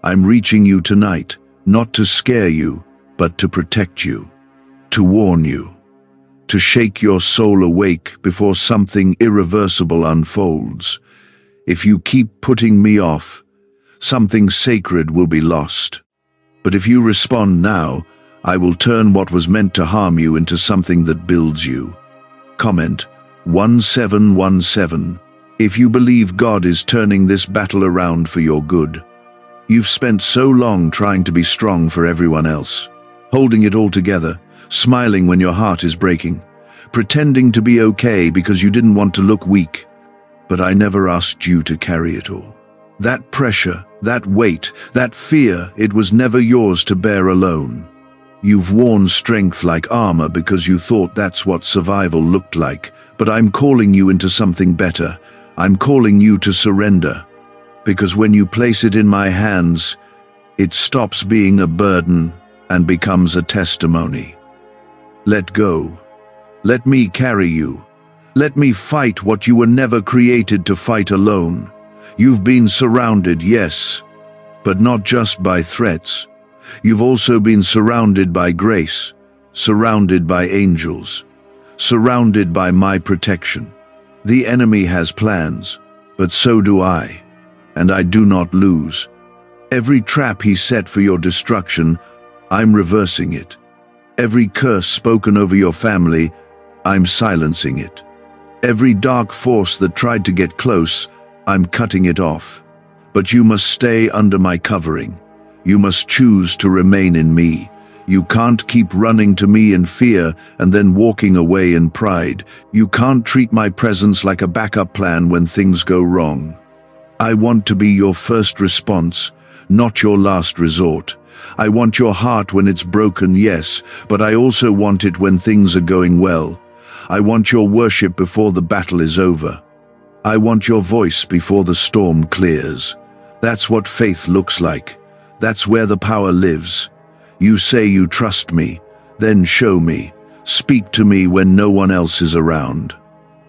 I'm reaching you tonight, not to scare you, but to protect you, to warn you, to shake your soul awake before something irreversible unfolds. If you keep putting me off, something sacred will be lost. But if you respond now, I will turn what was meant to harm you into something that builds you. Comment 1717 if you believe God is turning this battle around for your good. You've spent so long trying to be strong for everyone else, holding it all together, smiling when your heart is breaking, pretending to be okay because you didn't want to look weak. But I never asked you to carry it all. That pressure, that weight, that fear, it was never yours to bear alone. You've worn strength like armor because you thought that's what survival looked like, but I'm calling you into something better. I'm calling you to surrender, because when you place it in my hands, it stops being a burden and becomes a testimony. Let go. Let me carry you. Let me fight what you were never created to fight alone. You've been surrounded, yes, but not just by threats. You've also been surrounded by grace, surrounded by angels, surrounded by my protection. The enemy has plans, but so do I, and I do not lose. Every trap he set for your destruction, I'm reversing it. Every curse spoken over your family, I'm silencing it. Every dark force that tried to get close, I'm cutting it off. But you must stay under my covering. You must choose to remain in me. You can't keep running to me in fear and then walking away in pride. You can't treat my presence like a backup plan when things go wrong. I want to be your first response, not your last resort. I want your heart when it's broken, yes, but I also want it when things are going well. I want your worship before the battle is over. I want your voice before the storm clears. That's what faith looks like. That's where the power lives. You say you trust me, then show me. Speak to me when no one else is around.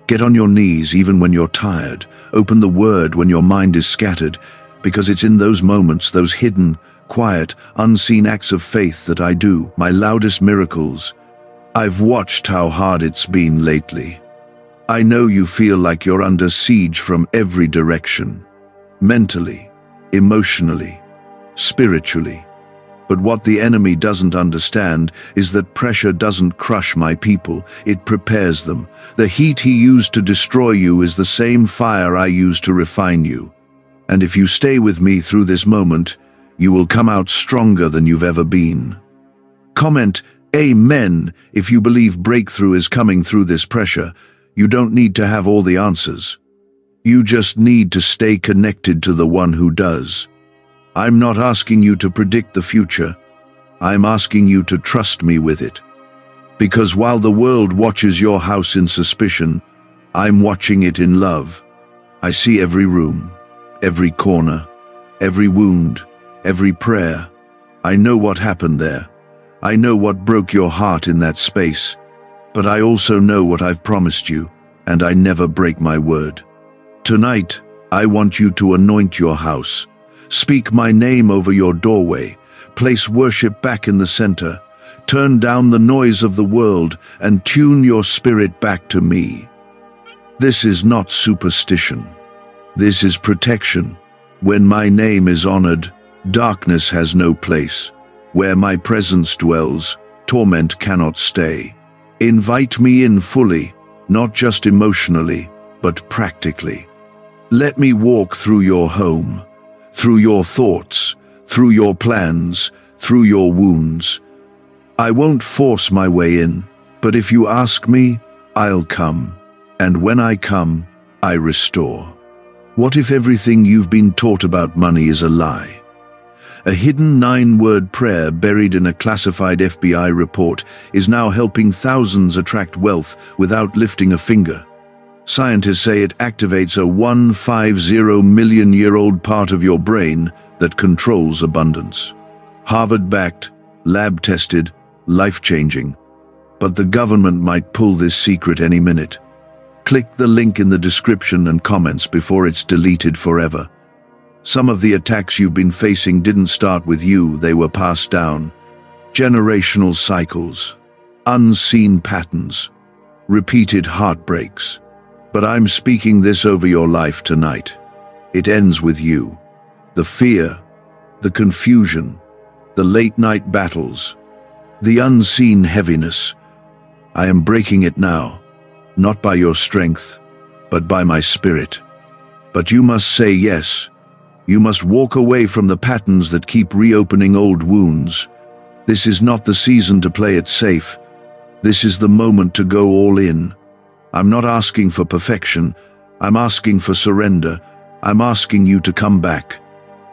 Get on your knees even when you're tired. Open the word when your mind is scattered, because it's in those moments, those hidden, quiet, unseen acts of faith that I do my loudest miracles. I've watched how hard it's been lately. I know you feel like you're under siege from every direction. Mentally, emotionally, spiritually. But what the enemy doesn't understand is that pressure doesn't crush my people, it prepares them. The heat he used to destroy you is the same fire I use to refine you. And if you stay with me through this moment, you will come out stronger than you've ever been. Comment, Amen, if you believe breakthrough is coming through this pressure. You don't need to have all the answers. You just need to stay connected to the one who does. I'm not asking you to predict the future. I'm asking you to trust me with it. Because while the world watches your house in suspicion, I'm watching it in love. I see every room, every corner, every wound, every prayer. I know what happened there. I know what broke your heart in that space. But I also know what I've promised you, and I never break my word. Tonight, I want you to anoint your house. Speak my name over your doorway. Place worship back in the center. Turn down the noise of the world and tune your spirit back to me. This is not superstition. This is protection. When my name is honored, darkness has no place. Where my presence dwells, torment cannot stay. Invite me in fully, not just emotionally, but practically. Let me walk through your home, through your thoughts, through your plans, through your wounds. I won't force my way in, but if you ask me, I'll come. And when I come, I restore. What if everything you've been taught about money is a lie? A hidden 9-word prayer buried in a classified FBI report is now helping thousands attract wealth without lifting a finger. Scientists say it activates a 150-million-year-old part of your brain that controls abundance. Harvard-backed, lab-tested, life-changing. But the government might pull this secret any minute. Click the link in the description and comments before it's deleted forever. Some of the attacks you've been facing didn't start with you, they were passed down. Generational cycles, unseen patterns, repeated heartbreaks. But I'm speaking this over your life tonight. It ends with you. The fear, the confusion, the late-night battles, the unseen heaviness. I am breaking it now, not by your strength, but by my spirit. But you must say yes. You must walk away from the patterns that keep reopening old wounds. This is not the season to play it safe. This is the moment to go all in. I'm not asking for perfection. I'm asking for surrender. I'm asking you to come back.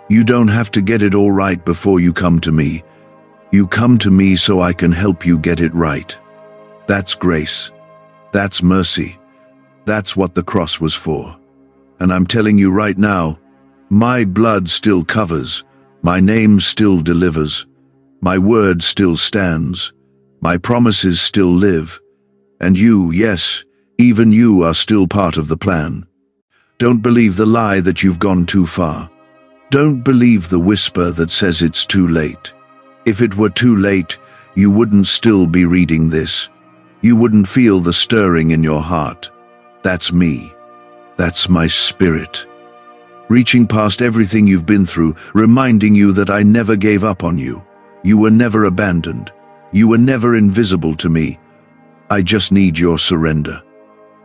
You don't have to get it all right before you come to me. You come to me so I can help you get it right. That's grace. That's mercy. That's what the cross was for. And I'm telling you right now, my blood still covers, my name still delivers, my word still stands, my promises still live, and you, yes, even you are still part of the plan. Don't believe the lie that you've gone too far. Don't believe the whisper that says it's too late. If it were too late, you wouldn't still be reading this. You wouldn't feel the stirring in your heart. That's me. That's my spirit. Reaching past everything you've been through, reminding you that I never gave up on you. You were never abandoned. You were never invisible to me. I just need your surrender.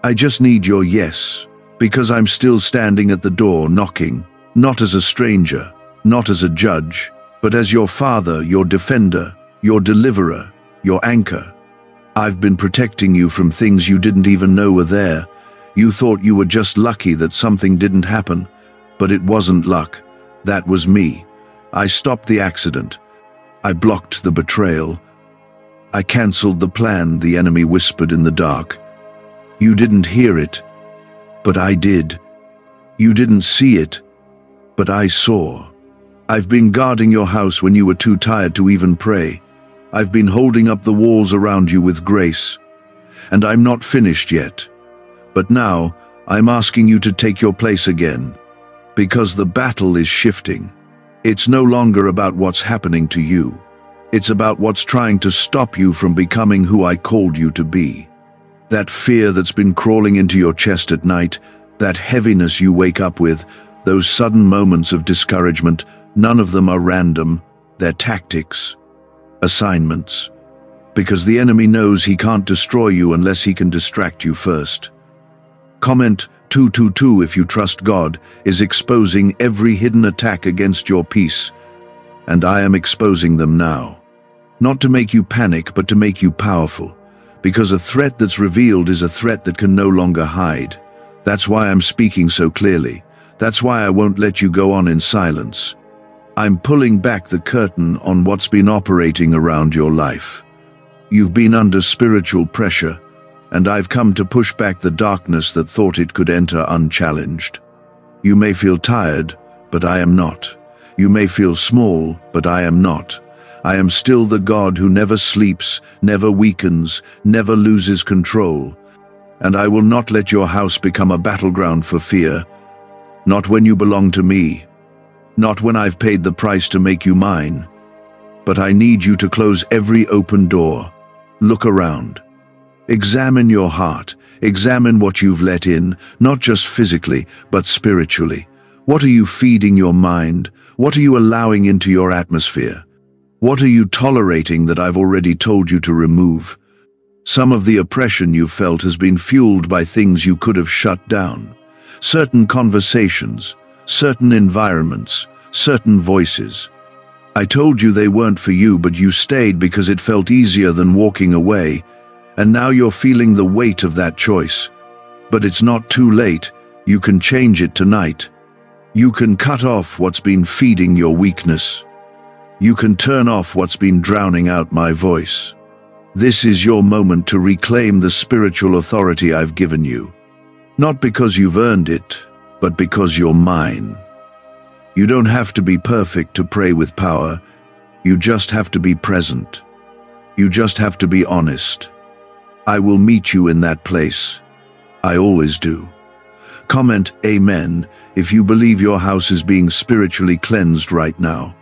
I just need your yes, because I'm still standing at the door knocking, not as a stranger, not as a judge, but as your father, your defender, your deliverer, your anchor. I've been protecting you from things you didn't even know were there. You thought you were just lucky that something didn't happen, but it wasn't luck. That was me. I stopped the accident. I blocked the betrayal. I cancelled the plan, the enemy whispered in the dark. You didn't hear it, but I did. You didn't see it, but I saw. I've been guarding your house when you were too tired to even pray. I've been holding up the walls around you with grace. And I'm not finished yet. But now, I'm asking you to take your place again. Because the battle is shifting. It's no longer about what's happening to you. It's about what's trying to stop you from becoming who I called you to be. That fear that's been crawling into your chest at night, that heaviness you wake up with, those sudden moments of discouragement, none of them are random. They're tactics, assignments. Because the enemy knows he can't destroy you unless he can distract you first. Comment 222 if you trust God is exposing every hidden attack against your peace. And I am exposing them now. Not to make you panic, but to make you powerful. Because a threat that's revealed is a threat that can no longer hide. That's why I'm speaking so clearly. That's why I won't let you go on in silence. I'm pulling back the curtain on what's been operating around your life. You've been under spiritual pressure, and I've come to push back the darkness that thought it could enter unchallenged. You may feel tired, but I am not. You may feel small, but I am not. I am still the God who never sleeps, never weakens, never loses control. And I will not let your house become a battleground for fear. Not when you belong to me. Not when I've paid the price to make you mine. But I need you to close every open door. Look around. Examine your heart. Examine what you've let in, not just physically, but spiritually. What are you feeding your mind? What are you allowing into your atmosphere? What are you tolerating that I've already told you to remove? Some of the oppression you've felt has been fueled by things you could have shut down. Certain conversations, certain environments, certain voices. I told you they weren't for you, but you stayed because it felt easier than walking away, and now you're feeling the weight of that choice. But it's not too late. You can change it tonight. You can cut off what's been feeding your weakness. You can turn off what's been drowning out my voice. This is your moment to reclaim the spiritual authority I've given you. Not because you've earned it, but because you're mine. You don't have to be perfect to pray with power. You just have to be present. You just have to be honest. I will meet you in that place. I always do. Comment Amen if you believe your house is being spiritually cleansed right now.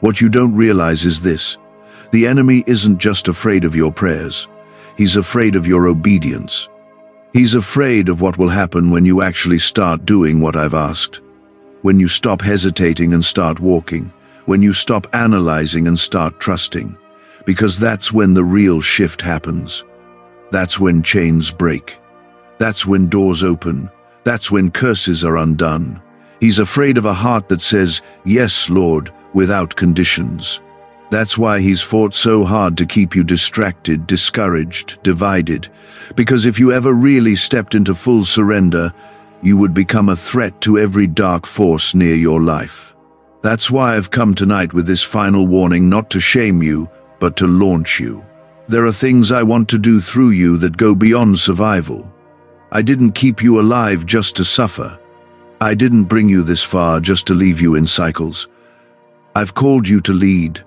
What you don't realize is this. The enemy isn't just afraid of your prayers. He's afraid of your obedience. He's afraid of what will happen when you actually start doing what I've asked. When you stop hesitating and start walking. When you stop analyzing and start trusting. Because that's when the real shift happens. That's when chains break. That's when doors open. That's when curses are undone. He's afraid of a heart that says, "Yes, Lord," without conditions. That's why he's fought so hard to keep you distracted, discouraged, divided. Because if you ever really stepped into full surrender, you would become a threat to every dark force near your life. That's why I've come tonight with this final warning, not to shame you, but to launch you. There are things I want to do through you that go beyond survival. I didn't keep you alive just to suffer. I didn't bring you this far just to leave you in cycles. I've called you to lead.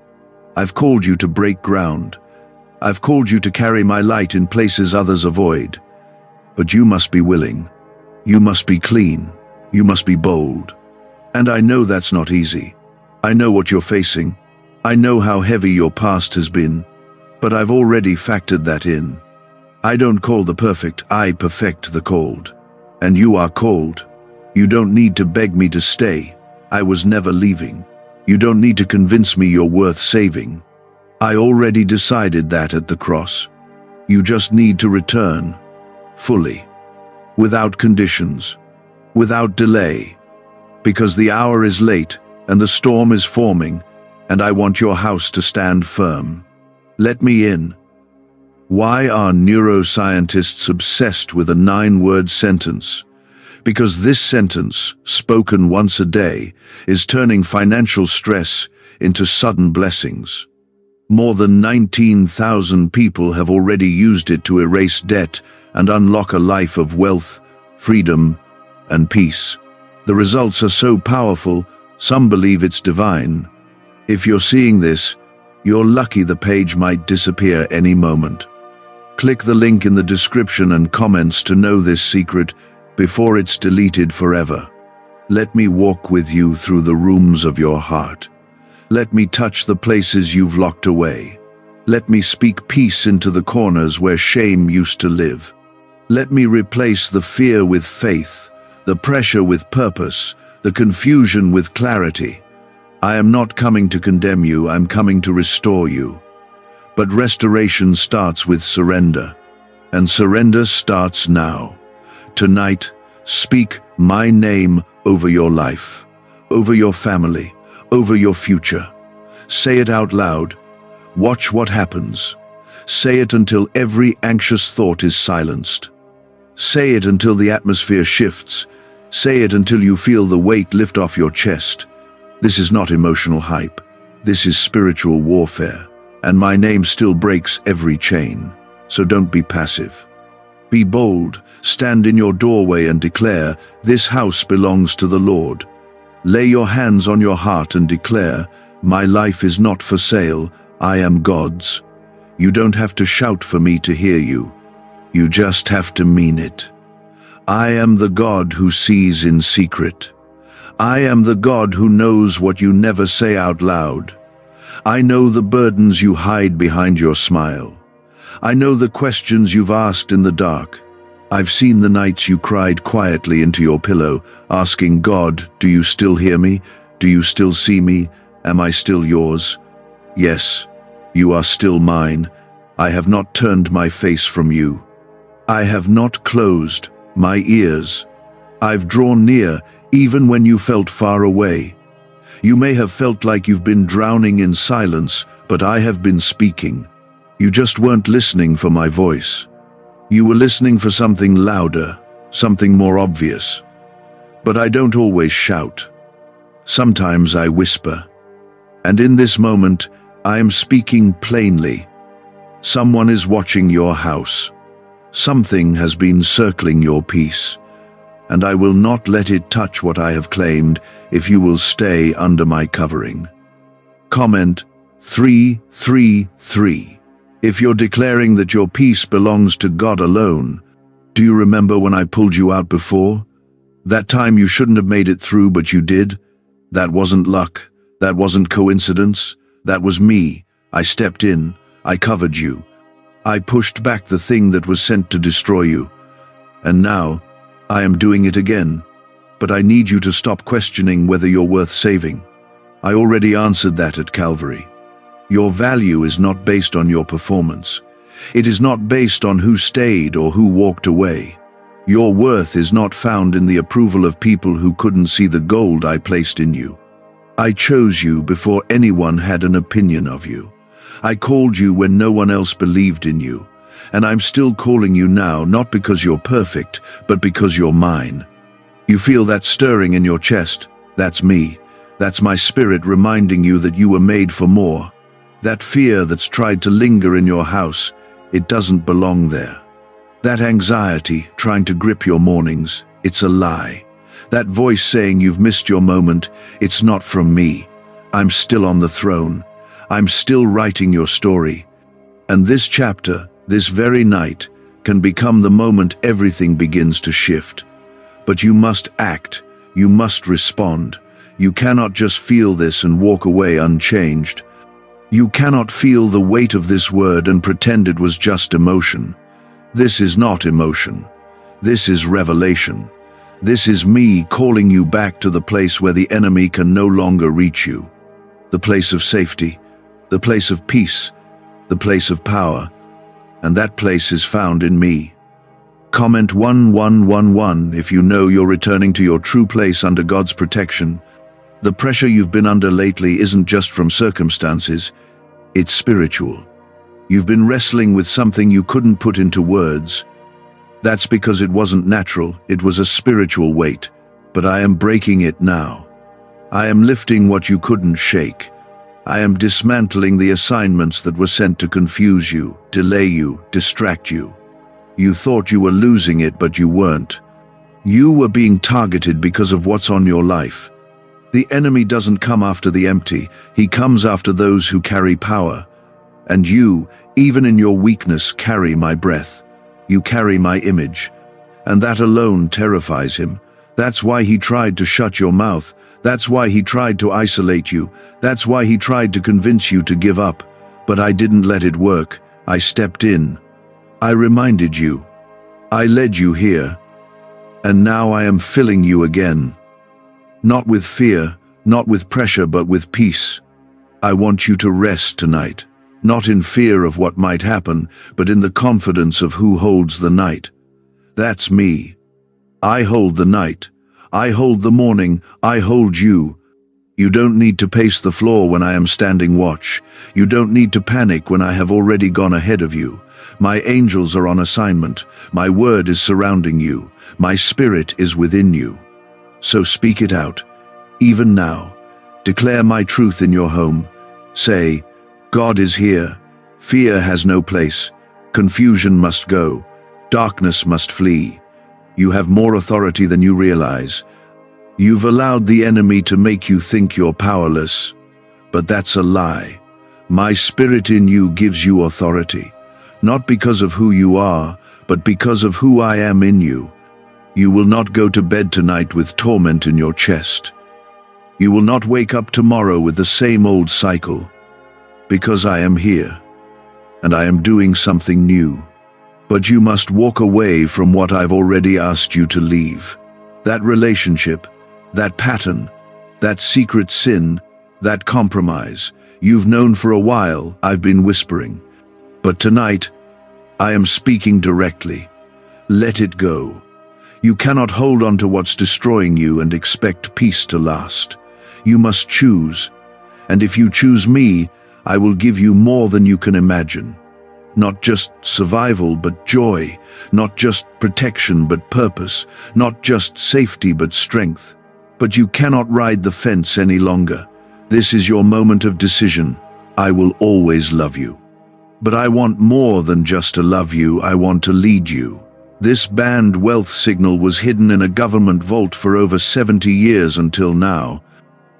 I've called you to break ground. I've called you to carry my light in places others avoid. But you must be willing. You must be clean. You must be bold. And I know that's not easy. I know what you're facing. I know how heavy your past has been. But I've already factored that in. I don't call the perfect, I perfect the called. And you are called. You don't need to beg me to stay. I was never leaving. You don't need to convince me you're worth saving. I already decided that at the cross. You just need to return, fully. without conditions, without delay, because the hour is late and the storm is forming, and I want your house to stand firm. Let me in. Why are neuroscientists obsessed with a 9-word sentence? Because this sentence, spoken once a day, is turning financial stress into sudden blessings. More than 19,000 people have already used it to erase debt and unlock a life of wealth, freedom, and peace. The results are so powerful, some believe it's divine. If you're seeing this, you're lucky. The page might disappear any moment. Click the link in the description and comments to know this secret before it's deleted forever. Let me walk with you through the rooms of your heart. Let me touch the places you've locked away. Let me speak peace into the corners where shame used to live. Let me replace the fear with faith, the pressure with purpose, the confusion with clarity. I am not coming to condemn you, I'm coming to restore you. But restoration starts with surrender, and surrender starts now. Tonight, speak my name over your life, over your family, over your future. Say it out loud. Watch what happens. Say it until every anxious thought is silenced. Say it until the atmosphere shifts. Say it until you feel the weight lift off your chest. This is not emotional hype. This is spiritual warfare. And my name still breaks every chain. So don't be passive. Be bold. Stand in your doorway and declare, this house belongs to the Lord. Lay your hands on your heart and declare, my life is not for sale, I am God's. You don't have to shout for me to hear you. You just have to mean it. I am the God who sees in secret. I am the God who knows what you never say out loud. I know the burdens you hide behind your smile. I know the questions you've asked in the dark. I've seen the nights you cried quietly into your pillow, asking God, do you still hear me? Do you still see me? Am I still yours? Yes, you are still mine. I have not turned my face from you. I have not closed my ears. I've drawn near even when you felt far away. You may have felt like you've been drowning in silence, but I have been speaking. You just weren't listening for my voice. You were listening for something louder, something more obvious. But I don't always shout. Sometimes I whisper. And in this moment, I am speaking plainly. Someone is watching your house. Something has been circling your peace. And I will not let it touch what I have claimed if you will stay under my covering. Comment 333. If you're declaring that your peace belongs to God alone, do you remember when I pulled you out before? That time you shouldn't have made it through, but you did? That wasn't luck. That wasn't coincidence. That was me. I stepped in. I covered you. I pushed back the thing that was sent to destroy you. And now, I am doing it again. But I need you to stop questioning whether you're worth saving. I already answered that at Calvary. Your value is not based on your performance. It is not based on who stayed or who walked away. Your worth is not found in the approval of people who couldn't see the gold I placed in you. I chose you before anyone had an opinion of you. I called you when no one else believed in you. And I'm still calling you now, not because you're perfect, but because you're mine. You feel that stirring in your chest? That's me. That's my spirit reminding you that you were made for more. That fear that's tried to linger in your house, it doesn't belong there. That anxiety trying to grip your mornings, it's a lie. That voice saying you've missed your moment, it's not from me. I'm still on the throne. I'm still writing your story. And this chapter, this very night, can become the moment everything begins to shift. But you must act. You must respond. You cannot just feel this and walk away unchanged. You cannot feel the weight of this word and pretend it was just emotion. This is not emotion. This is revelation. This is me calling you back to the place where the enemy can no longer reach you. The place of safety, the place of peace, the place of power. And that place is found in me. Comment 1111 if you know you're returning to your true place under God's protection. The pressure you've been under lately isn't just from circumstances, it's spiritual. You've been wrestling with something you couldn't put into words. That's because it wasn't natural, it was a spiritual weight. But I am breaking it now. I am lifting what you couldn't shake. I am dismantling the assignments that were sent to confuse you, delay you, distract you. You thought you were losing it, but you weren't. You were being targeted because of what's on your life. The enemy doesn't come after the empty, he comes after those who carry power. And you, even in your weakness, carry my breath. You carry my image. And that alone terrifies him. That's why he tried to shut your mouth. That's why he tried to isolate you. That's why he tried to convince you to give up. But I didn't let it work. I stepped in. I reminded you. I led you here. And now I am filling you again. Not with fear, not with pressure, but with peace. I want you to rest tonight. Not in fear of what might happen, but in the confidence of who holds the night. That's me. I hold the night. I hold the morning. I hold you. You don't need to pace the floor when I am standing watch. You don't need to panic when I have already gone ahead of you. My angels are on assignment. My word is surrounding you. My spirit is within you. So speak it out. Even now, declare my truth in your home. Say, God is here. Fear has no place. Confusion must go. Darkness must flee. You have more authority than you realize. You've allowed the enemy to make you think you're powerless. But that's a lie. My spirit in you gives you authority. Not because of who you are, but because of who I am in you. You will not go to bed tonight with torment in your chest. You will not wake up tomorrow with the same old cycle. Because I am here. And I am doing something new. But you must walk away from what I've already asked you to leave. That relationship, that pattern, that secret sin, that compromise, you've known for a while. I've been whispering. But tonight, I am speaking directly. Let it go. You cannot hold on to what's destroying you and expect peace to last. You must choose. And if you choose me, I will give you more than you can imagine. Not just survival, but joy. Not just protection, but purpose. Not just safety, but strength. But you cannot ride the fence any longer. This is your moment of decision. I will always love you. But I want more than just to love you, I want to lead you. This banned wealth signal was hidden in a government vault for over 70 years until now.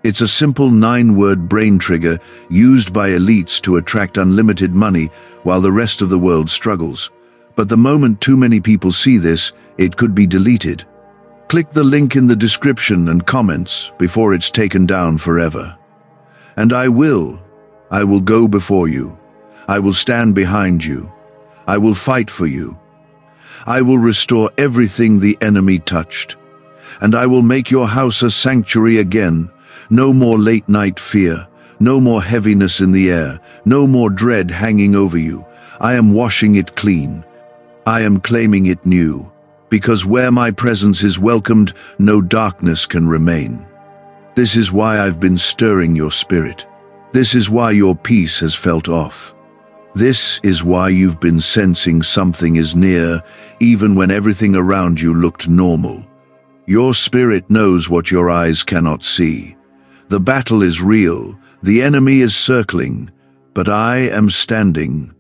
It's a simple 9-word brain trigger used by elites to attract unlimited money while the rest of the world struggles. But the moment too many people see this, it could be deleted. Click the link in the description and comments before it's taken down forever. And I will go before you. I will stand behind you. I will fight for you. I will restore everything the enemy touched. And I will make your house a sanctuary again. No more late-night fear, no more heaviness in the air, no more dread hanging over you. I am washing it clean. I am claiming it new. Because where my presence is welcomed, no darkness can remain. This is why I've been stirring your spirit. This is why your peace has felt off. This is why you've been sensing something is near, even when everything around you looked normal. Your spirit knows what your eyes cannot see. The battle is real, the enemy is circling, but I am standing.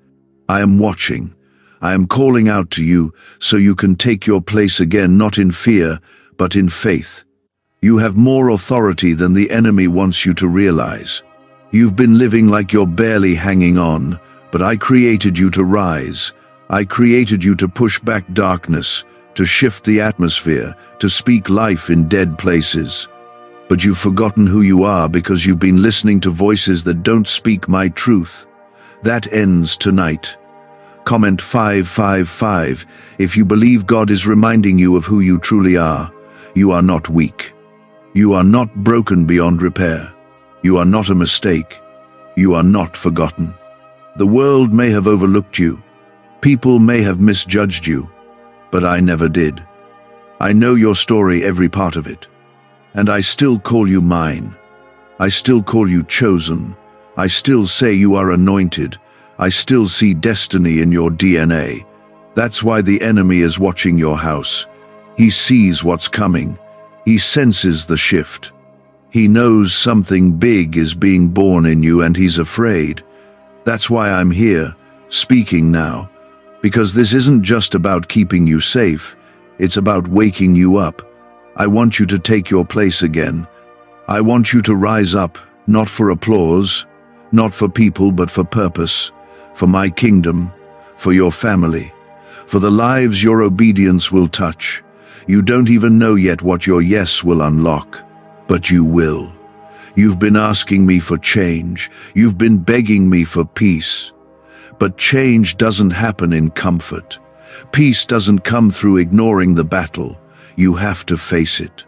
I am watching. I am calling out to you so you can take your place again, not in fear, but in faith. You have more authority than the enemy wants you to realize. You've been living like you're barely hanging on, but I created you to rise. I created you to push back darkness, to shift the atmosphere, to speak life in dead places. But you've forgotten who you are because you've been listening to voices that don't speak my truth. That ends tonight. Comment 555 if you believe God is reminding you of who you truly are. You are not weak. You are not broken beyond repair. You are not a mistake. You are not forgotten. The world may have overlooked you. People may have misjudged you. but I never did. I know your story, every part of it. And I still call you mine. I still call you chosen. I still say you are anointed. I still see destiny in your DNA. That's why the enemy is watching your house. He sees what's coming. He senses the shift. He knows something big is being born in you and he's afraid. That's why I'm here, speaking now. Because this isn't just about keeping you safe. It's about waking you up. I want you to take your place again. I want you to rise up, not for applause, not for people, but for purpose, for my kingdom, for your family, for the lives your obedience will touch. You don't even know yet what your yes will unlock, but you will. You've been asking me for change. You've been begging me for peace. But change doesn't happen in comfort. Peace doesn't come through ignoring the battle. You have to face it.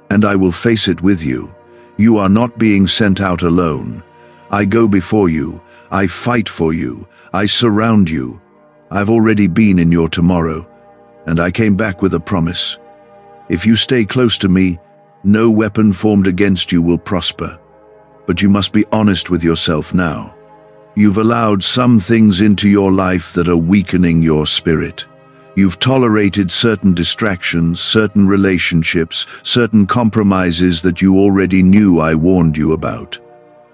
And I will face it with you. You are not being sent out alone. I go before you. I fight for you. I surround you. I've already been in your tomorrow, and I came back with a promise. If you stay close to me, no weapon formed against you will prosper. But you must be honest with yourself now. You've allowed some things into your life that are weakening your spirit. You've tolerated certain distractions, certain relationships, certain compromises that you already knew I warned you about.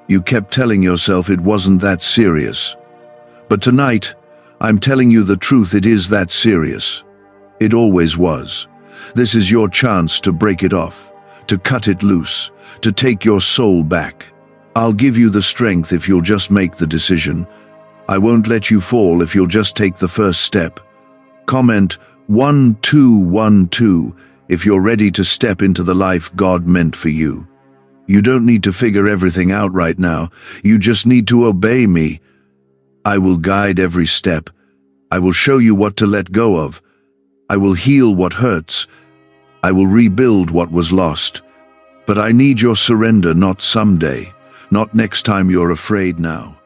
You kept telling yourself it wasn't that serious. But tonight, I'm telling you the truth, it is that serious. It always was. This is your chance to break it off, to cut it loose, to take your soul back. I'll give you the strength if you'll just make the decision. I won't let you fall if you'll just take the first step. Comment 1212 if you're ready to step into the life God meant for you. You don't need to figure everything out right now. You just need to obey me. I will guide every step. I will show you what to let go of. I will heal what hurts. I will rebuild what was lost. But I need your surrender, not someday, not next time you're afraid now.